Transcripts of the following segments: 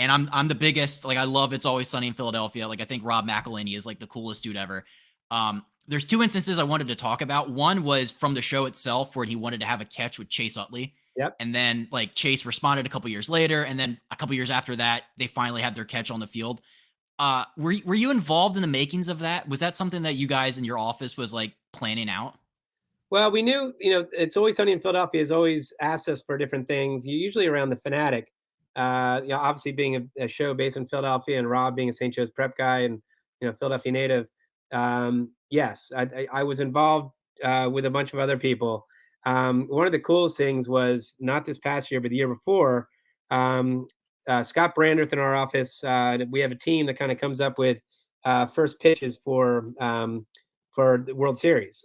and I'm the biggest, like, I love It's Always Sunny in Philadelphia. Like, I think Rob McElhenney is like the coolest dude ever. There's two instances I wanted to talk about. One was from the show itself where he wanted to have a catch with Chase Utley. Yep. And then like Chase responded a couple years later. And then a couple years after that, they finally had their catch on the field. Were you involved in the makings of that? Was that something that you guys in your office was like planning out? Well, we knew, It's Always Sunny in Philadelphia has always asked us for different things, usually around the Fanatic. Obviously being a show based in Philadelphia and Rob being a St. Joe's prep guy and, Philadelphia native. Yes, I was involved with a bunch of other people. One of the coolest things was not this past year, but the year before, Scott Brandreth in our office, we have a team that kind of comes up with first pitches for the World Series.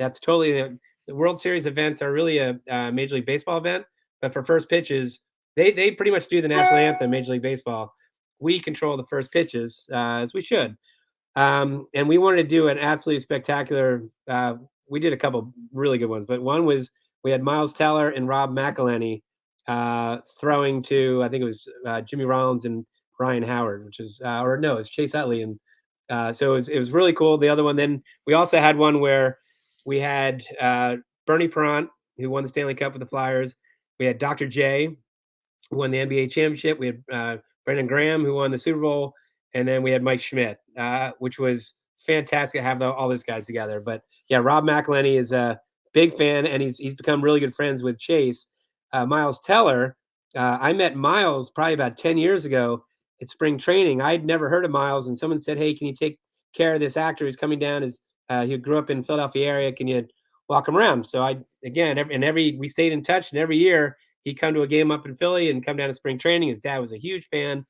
That's totally the World Series events are really a Major League Baseball event, but for first pitches, they pretty much do the national anthem, Major League Baseball. We control the first pitches as we should, and we wanted to do an absolutely spectacular. We did a couple really good ones, but one was we had Miles Teller and Rob McElhenney throwing to I think it was Jimmy Rollins and Ryan Howard, which is or no, it's Chase Utley, and so it was really cool. The other one, then we also had one where we had Bernie Perrant, who won the Stanley Cup with the Flyers. We had Dr. J, who won the NBA championship. We had Brendan Graham, who won the Super Bowl. And then we had Mike Schmidt, which was fantastic to have all those guys together. But yeah, Rob McElhenney is a big fan, and he's become really good friends with Chase. Miles Teller, I met Miles probably about 10 years ago at spring training. I'd never heard of Miles, and someone said, "Hey, can you take care of this actor who's coming down? He grew up in the Philadelphia area. Can you walk him around?" So we stayed in touch, and every year he'd come to a game up in Philly and come down to spring training. His dad was a huge fan.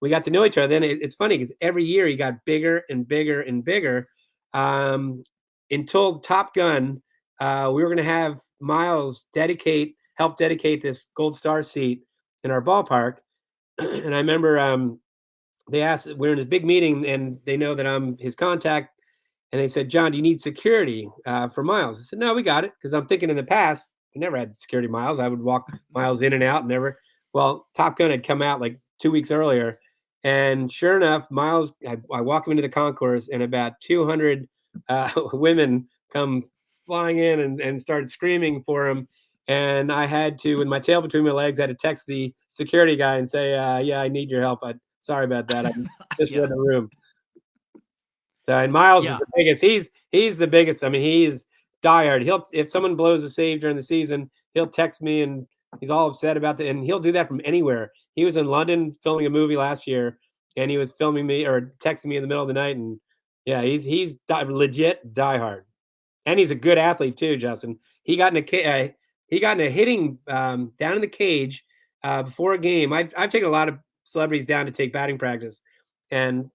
We got to know each other. Then it's funny because every year he got bigger and bigger and bigger until Top Gun. We were going to have Miles help dedicate this Gold Star seat in our ballpark. And I remember they asked, we're in a big meeting and they know that I'm his contact. And they said, "John, do you need security for Miles?" I said, "No, we got it." Because I'm thinking in the past, I never had security Miles. I would walk Miles in and out. Never. Well, Top Gun had come out like 2 weeks earlier. And sure enough, Miles, I walk him into the concourse and about 200 women come flying in and started screaming for him. And I had to, with my tail between my legs, I had to text the security guy and say, "Yeah, I need your help. Sorry about that. I just Yeah. read the room." So, and Miles is Yeah. the biggest. He's the biggest. I mean, he's diehard. If someone blows a save during the season, he'll text me and he's all upset about that. And he'll do that from anywhere. He was in London filming a movie last year, and he was filming me or texting me in the middle of the night. And yeah, he's legit diehard, and he's a good athlete too, Justin. He got in a hitting down in the cage before a game. I've taken a lot of celebrities down to take batting practice, and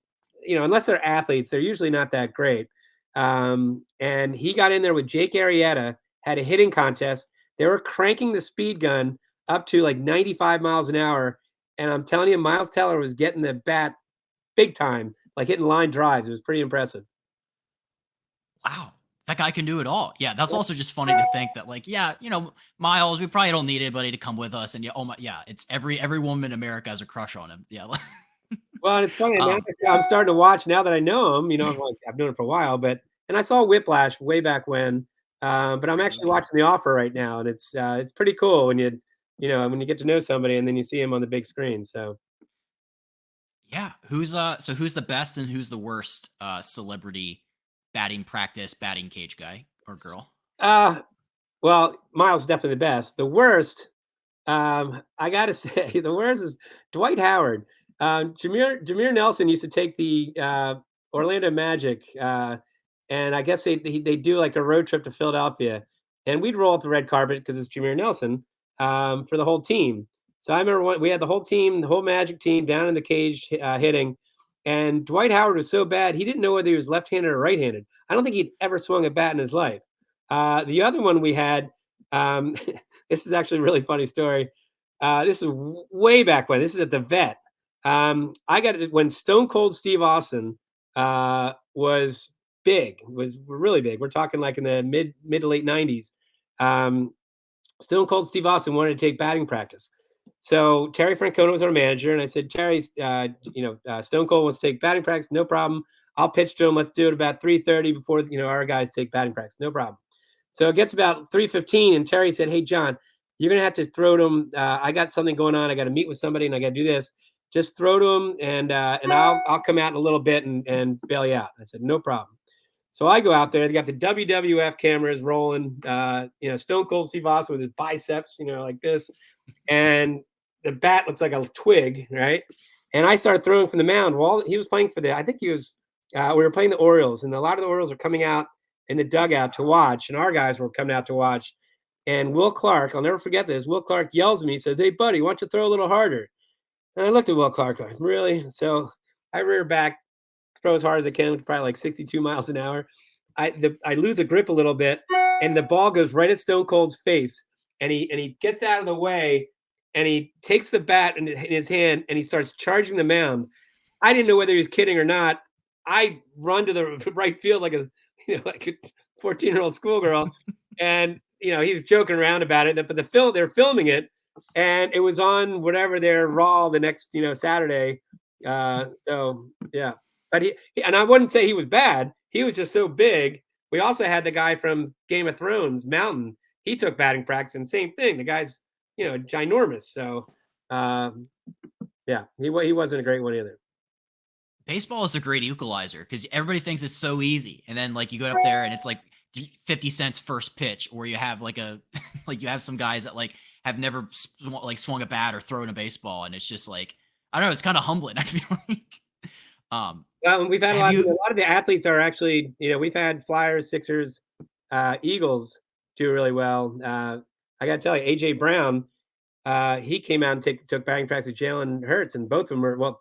unless they're athletes, they're usually not that great. And he got in there with Jake Arrieta, had a hitting contest. They were cranking the speed gun up to like 95 miles an hour. And I'm telling you, Miles Teller was getting the bat big time, like hitting line drives. It was pretty impressive. Wow. That guy can do it all. Yeah, that's also just funny to think that, like, yeah, Miles, we probably don't need anybody to come with us. And yeah, oh my, yeah, it's every woman in America has a crush on him. Yeah. Well, and it's funny. Now um, I'm starting to watch now that I know him. I've known him for a while, and I saw Whiplash way back when. But I'm actually watching The Offer right now, and it's pretty cool when when you get to know somebody and then you see him on the big screen. So yeah, who's the best and who's the worst celebrity batting practice, batting cage guy or girl? well, Miles is definitely the best. The worst, I gotta say, the worst is Dwight Howard. Jameer Nelson used to take the Orlando Magic, and I guess they do like a road trip to Philadelphia, and we'd roll up the red carpet because it's Jameer Nelson for the whole team. So I remember we had the whole team, the whole Magic team down in the cage hitting, and Dwight Howard was so bad he didn't know whether he was left-handed or right-handed. I don't think he'd ever swung a bat in his life. The other one we had, this is actually a really funny story. This is way back when. This is at the Vet. I got it when Stone Cold Steve Austin was big, was really big. We're talking like in the mid to late 90s. Stone Cold Steve Austin wanted to take batting practice. So Terry Francona was our manager, and I said, Terry, Stone Cold wants to take batting practice. No problem. I'll pitch to him. Let's do it about 3:30 before our guys take batting practice. No problem. So it gets about 3:15, and Terry said, "Hey John, you're gonna have to throw to him. I got something going on. I got to meet with somebody, and I got to do this. Just throw to him, and I'll come out in a little bit and bail you out." I said, "No problem." So I go out there. They got the WWF cameras rolling. Stone Cold Steve Austin with his biceps, like this, and the bat looks like a twig, right? And I started throwing from the mound. Well, he was playing for I think he was. We were playing the Orioles, and a lot of the Orioles are coming out in the dugout to watch, and our guys were coming out to watch. And Will Clark, I'll never forget this. Will Clark yells at me, says, "Hey, buddy, why don't you throw a little harder?" And I looked at Will Clark, like, really? So I rear back, throw as hard as I can, which is probably like 62 miles an hour. I lose a grip a little bit, and the ball goes right at Stone Cold's face, and he gets out of the way, and he takes the bat in his hand, and he starts charging the mound. I didn't know whether he was kidding or not. I run to the right field like a 14-year-old schoolgirl, and he was joking around about it. But they're filming it, and it was on whatever their Raw the next Saturday. So yeah, but and I wouldn't say he was bad. He was just so big. We also had the guy from Game of Thrones, Mountain. He took batting practice, and same thing. The guy's ginormous. So yeah, he wasn't a great one either. Baseball is a great equalizer because everybody thinks it's so easy, and then like you go up there and it's like 50 cents first pitch, or you have like like you have some guys that like have never swung a bat or thrown a baseball, and it's just like I don't know, it's kind of humbling. I feel like. We've had a lot of the athletes are actually, we've had Flyers, Sixers, Eagles do really well. I got to tell you, AJ Brown, he came out and took batting practice with Jalen Hurts, and both of them were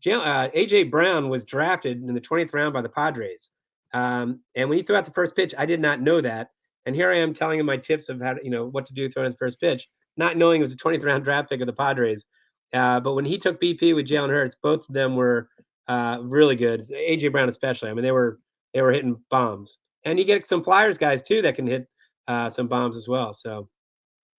AJ Brown was drafted in the 20th round by the Padres, and when he threw out the first pitch, I did not know that, and here I am telling him my tips of how what to do throwing the first pitch, not knowing it was a 20th round draft pick of the Padres. But when he took BP with Jalen Hurts, both of them were really good. AJ Brown especially. I mean, they were hitting bombs, and you get some Flyers guys too that can hit some bombs as well. So